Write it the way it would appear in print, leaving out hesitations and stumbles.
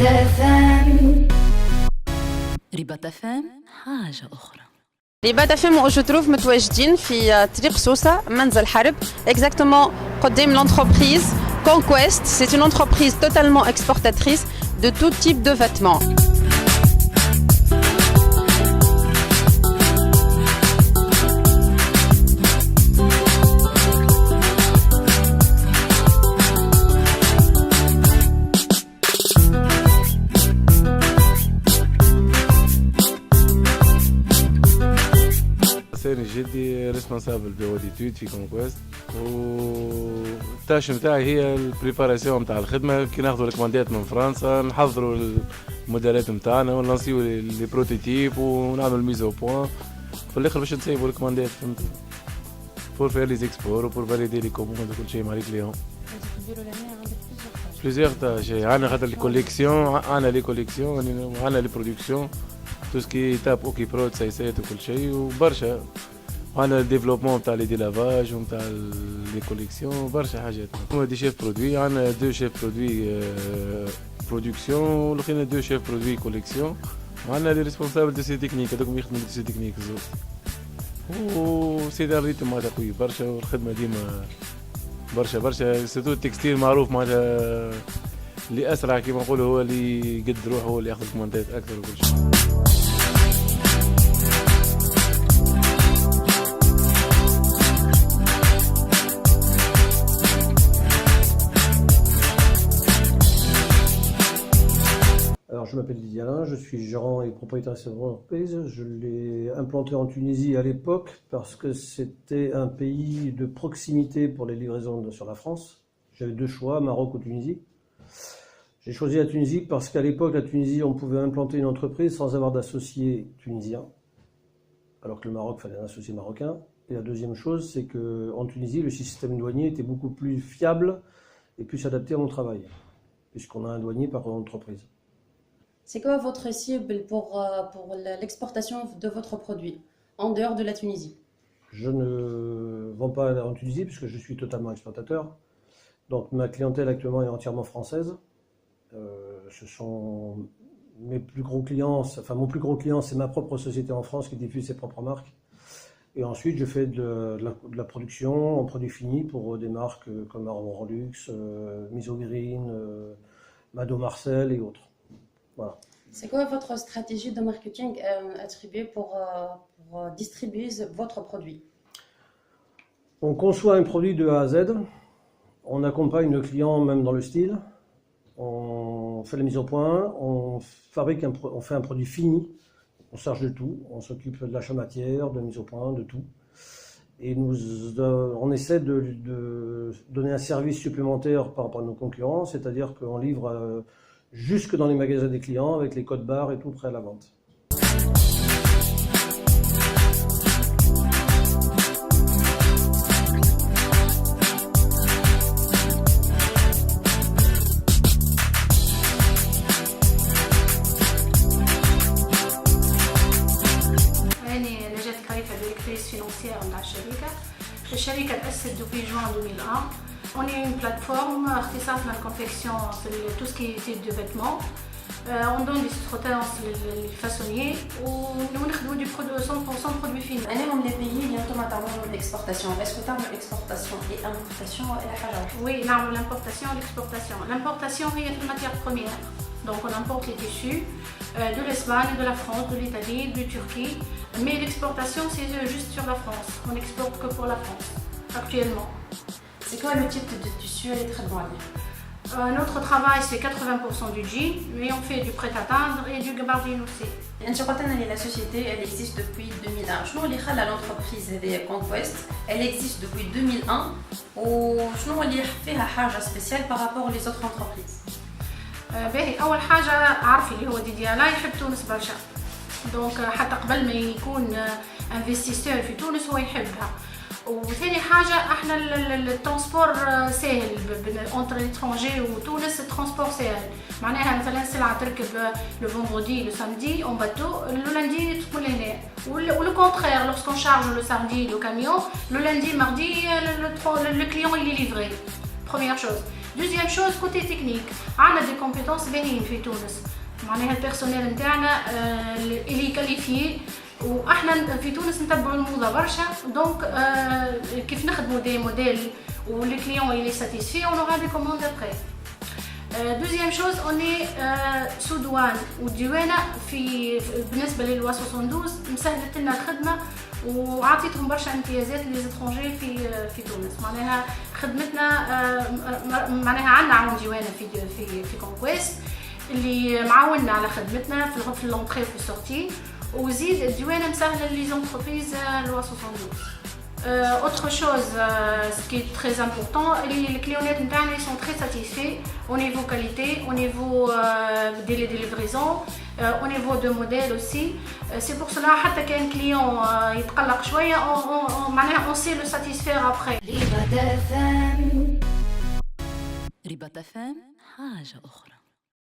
رباط فام حاجة أخرى. رباط فام جو تروف متواجدين في طريق سوسة منزل حرب exactement قدام l'entreprise Conquest. C'est une entreprise totalement exportatrice de tout type de vêtements. سامي جدي ريسبونسابل بيرو ديتود في كونكويست والتاش نتاعي هي البريباراسيون نتاع الخدمه كي ناخذوا الكوماندات من فرنسا نحضروا الموديلات نتاعنا ونلانسيو لي بروتوتيب ونعملوا ميز او بوان في الاخر باش نسيبوا الكوماندات فهمت بور فير لي زيكسبور وبور فاليدي لي كوموند وكل شيء مع لي كليون بليزيغ تاش عندنا خاطر لي كوليكسيون عندنا لي كوليكسيون عندنا لي برودكسيون تو سكي تاب اوكي برود سايسات وكل شيء وبرشا عندنا الديفلوبمون تاع لي دي لافاج ونتاع لي كوليكسيون برشا حاجات. هما دي شيف برودوي عندنا دو شيف برودوي برودكسيون والاخرين دو شيف برودوي كوليكسيون وعندنا لي ريسبونسابل دو سي تكنيك هذوك يخدموا دو سي تكنيك زوج وسيدي الريتم معناتها قوي برشا والخدمه ديما برشا سيرتو التكستيل معروف معناتها اللي اسرع كيما نقولوا هو اللي يقد روحه هو اللي ياخذ الكومنتات اكثر وكل شيء. Alors, je m'appelle Didier Alain, je suis gérant et propriétaire de cette entreprise. Je l'ai implanté en Tunisie à l'époque parce que c'était un pays de proximité pour les livraisons sur la France. J'avais deux choix, Maroc ou Tunisie. J'ai choisi la Tunisie parce qu'à l'époque, la Tunisie, on pouvait implanter une entreprise sans avoir d'associé tunisien, alors que le Maroc, il fallait un associé marocain. Et la deuxième chose, c'est qu'en Tunisie, le système douanier était beaucoup plus fiable et plus adapté à mon travail, puisqu'on a un douanier par entreprise. C'est quoi votre cible pour l'exportation de votre produit en dehors de la Tunisie? Je ne vends pas en Tunisie puisque je suis totalement exportateur. Donc ma clientèle actuellement est entièrement française. Ce sont mes plus gros clients, enfin mon plus gros client c'est ma propre société en France qui diffuse ses propres marques. Et ensuite je fais de la production en produits finis pour des marques comme Rolux, Misogreen, Mado Marcel et autres. Voilà. C'est quoi votre stratégie de marketing attribuée pour distribuer votre produit? On conçoit un produit de A à Z, on accompagne le client même dans le style, on fait la mise au point, on fait un produit fini, on charge de tout, on s'occupe de l'achat matière, de mise au point, de tout. Et on essaie de donner un service supplémentaire par rapport à nos concurrents, c'est-à-dire qu'on livre jusque dans les magasins des clients avec les codes barres et tout prêt à la vente. الشركة تأسست depuis juin 2001. On est une plateforme اختصاصنا الconfection sur tout ce qui est type de vêtements. On donne des sous-traitances les façonniers ونخدموا du 100% produits finis. أنا من les pays اللي أنتم تعملوا l'exportation. Est-ce que تعملوا exportation et importation إلى حاجة واحدة؟ Oui, نعمل l'importation et l'exportation. L'importation هي في المatière première. Donc on importe les tissus de l'Espagne, de la France, de l'Italie, de Turquie. Mais l'exportation c'est juste sur la France. On n'exporte que pour la France actuellement. C'est quoi le type de tissu et les traitements? Notre travail c'est 80% du jean, mais on fait du prêt-à-teindre et du gabardine aussi. La société elle existe depuis 2001. شنو اللي خلى l'entreprise هذه Conquest elle existe depuis 2001 وشنو اللي فيها حاجة spéciale par rapport aux autres entreprises؟ باهي أول حاجة عارفي اللي هو ديدي ألاin يحب تونس برشا. دونك حتى قبل ما يكون انفستيسور في تونس هو يحبها. وثاني حاجة احنا الترانسبور سهل انتر ليترونجي وتونس الترانسبور سهل. معناها مثلا سلعة تركب لو فوندردي لو سامدي اون باتو لو لاندي تكون لهنا ولو كونترير لورسكون شارج لو سامدي لو كاميون لو لاندي ماردي لو كليون il est livré. Première chose. دوزيام شوز كوتي تكنيك عندنا دي كومبيتونس باهيين في تونس معناها البيرسونيل نتاعنا اللي كاليفيي واحنا في تونس نتبعوا الموضه برشا دونك كيف نخدموا دي موديل والكليون اللي ساتيسفي اون اورا دي كوموند ابري. دوزيام شوز اوني سو دوان والديوانه في بالنسبه للوا 72 مسهلت لنا الخدمه وعطيتهم برشا امتيازات ليزاترونجي في تونس معناها خدمتنا معناها عندنا عون ديوانه في كونكويست اللي معاوننا على خدمتنا في لونطري وفي السورتي وزيد الديوانه مسهله لي زونتربريز لوا 72. Autre chose, ce qui est très important, les clients internes sont très satisfaits au niveau qualité, au niveau délai de livraison, au niveau de modèle aussi. C'est pour cela حتى كان client يتقلق شوية, معناها on sait le satisfaire après. ربات فام حاجة أخرى.